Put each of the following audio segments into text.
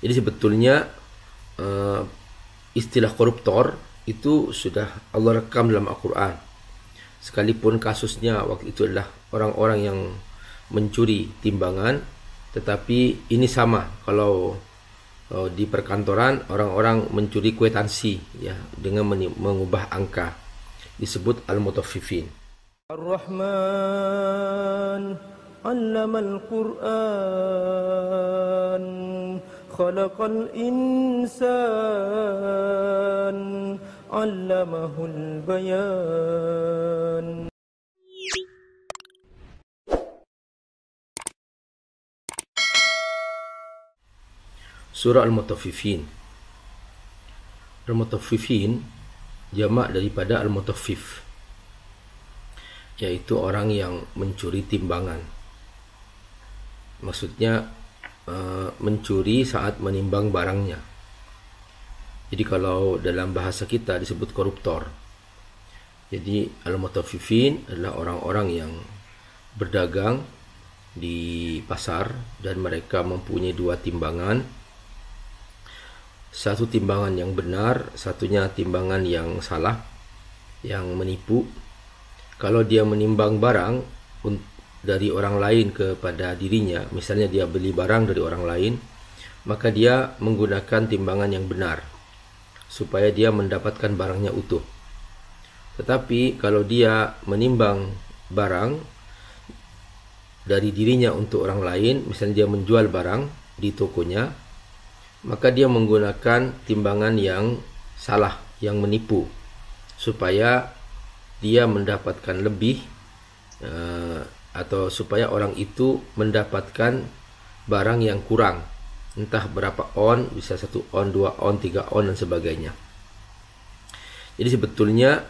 Jadi sebetulnya istilah koruptor itu sudah Allah rekam dalam Al-Quran. Sekalipun kasusnya waktu itu adalah orang-orang yang mencuri timbangan, tetapi ini sama kalau di perkantoran orang-orang mencuri kwitansi ya dengan mengubah angka, disebut al-mutaffifin. Ar-Rahman 'allamal Qur'an khalaqal insan 'allamahul bayan. Surah Al-Mutaffifin. Al-Mutaffifin jamak daripada Al-Mutaffif, yaitu orang yang mencuri timbangan. Maksudnya mencuri saat menimbang barangnya. Jadi kalau dalam bahasa kita disebut koruptor. Jadi Al-Mutaffifin adalah orang-orang yang berdagang di pasar dan mereka mempunyai dua timbangan. Satu timbangan yang benar, satunya timbangan yang salah, yang menipu. Kalau dia menimbang barang dari orang lain kepada dirinya, misalnya dia beli barang dari orang lain, maka dia menggunakan timbangan yang benar supaya dia mendapatkan barangnya utuh. Tetapi kalau dia menimbang barang dari dirinya untuk orang lain, misalnya dia menjual barang di tokonya, maka dia menggunakan timbangan yang salah, yang menipu, supaya dia mendapatkan lebih atau supaya orang itu mendapatkan barang yang kurang, entah berapa on, bisa 1 on, 2 on, 3 on dan sebagainya. Jadi sebetulnya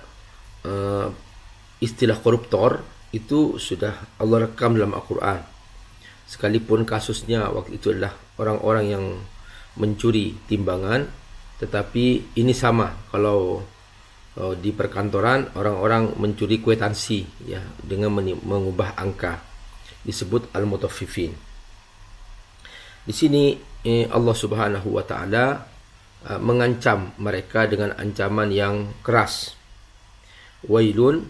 istilah koruptor itu sudah Allah rekam dalam Al-Quran. Sekalipun kasusnya waktu itu adalah orang-orang yang mencuri timbangan, tetapi ini sama kalau di perkantoran orang-orang mencuri kwitansi ya dengan mengubah angka, disebut al-mutaffifin. Di sini Allah Subhanahu wa taala mengancam mereka dengan ancaman yang keras. Wailun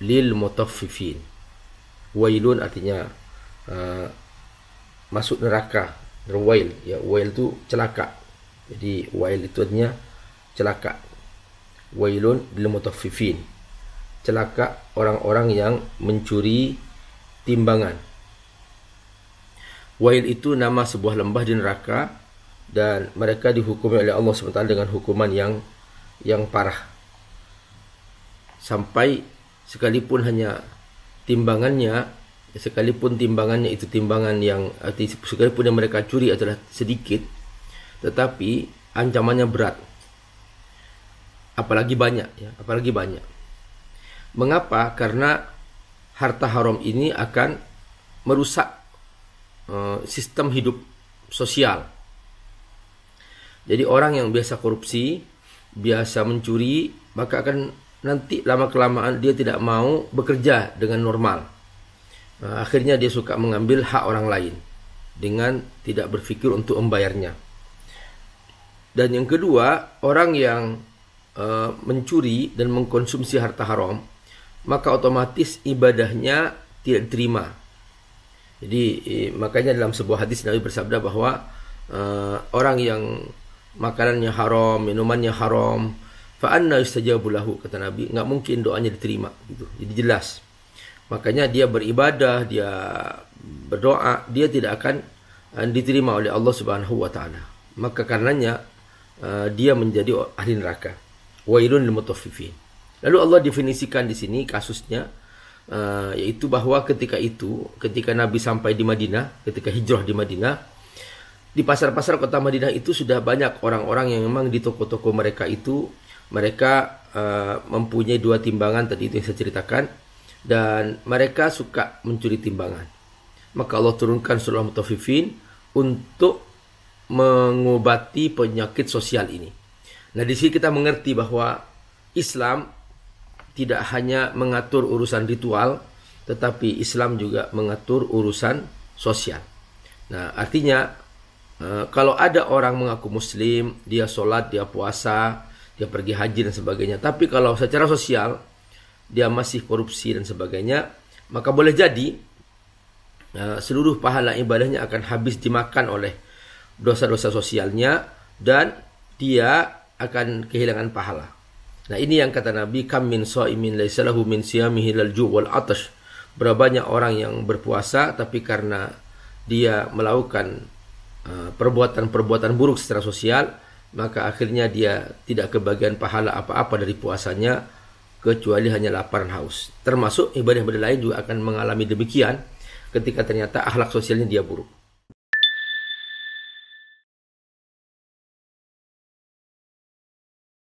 lil mutaffifin. Wailun artinya masuk neraka. Wail, ya wail itu celaka. Jadi wail itu artinya celaka. Wailun lil mutaffifin. Celaka orang-orang yang mencuri timbangan. Wail itu nama sebuah lembah di neraka dan mereka dihukumi oleh Allah SWT dengan hukuman yang parah. Sampai sekalipun timbangannya itu timbangan yang sekalipun yang mereka curi adalah sedikit, tetapi ancamannya berat. Apalagi banyak ya, apalagi banyak. Mengapa? Karena harta haram ini akan merusak sistem hidup sosial. Jadi orang yang biasa korupsi, biasa mencuri, maka akan nanti lama-kelamaan dia tidak mau bekerja dengan normal. Akhirnya dia suka mengambil hak orang lain dengan tidak berpikir untuk membayarnya. Dan yang kedua, orang yang mencuri dan mengkonsumsi harta haram, maka otomatis ibadahnya tidak diterima. Jadi makanya dalam sebuah hadis Nabi bersabda bahwa orang yang makanannya haram, minumannya haram, fa anna yustajabu lahu, kata Nabi, enggak mungkin doanya diterima gitu. Jadi jelas. Makanya dia beribadah, dia berdoa, dia tidak akan diterima oleh Allah Subhanahu wa taala. Maka karenanya dia menjadi ahli neraka. Wailun lil mutaffifin. Lalu Allah definisikan di sini kasusnya yaitu bahwa ketika Nabi sampai di Madinah, ketika hijrah di Madinah, di pasar-pasar kota Madinah itu sudah banyak orang-orang yang memang di toko-toko mereka itu mereka mempunyai dua timbangan tadi itu yang saya ceritakan, dan mereka suka mencuri timbangan. Maka Allah turunkan surah Mutaffifin untuk mengobati penyakit sosial ini. Nah, di sini kita mengerti bahwa Islam tidak hanya mengatur urusan ritual, tetapi Islam juga mengatur urusan sosial. Nah, artinya Kalau ada orang mengaku muslim, dia sholat, dia puasa, dia pergi haji dan sebagainya, tapi kalau secara sosial dia masih korupsi dan sebagainya, maka boleh jadi seluruh pahala ibadahnya akan habis dimakan oleh dosa-dosa sosialnya dan dia akan kehilangan pahala. Nah, ini yang kata Nabi, kam min shaimin laisa lahu min siyamihi lal ju' wal atash. Berapa banyak orang yang berpuasa tapi karena dia melakukan perbuatan-perbuatan buruk secara sosial, maka akhirnya dia tidak kebagian pahala apa-apa dari puasanya kecuali hanya lapar dan haus. Termasuk ibadah-ibadah lain juga akan mengalami demikian ketika ternyata akhlak sosialnya dia buruk.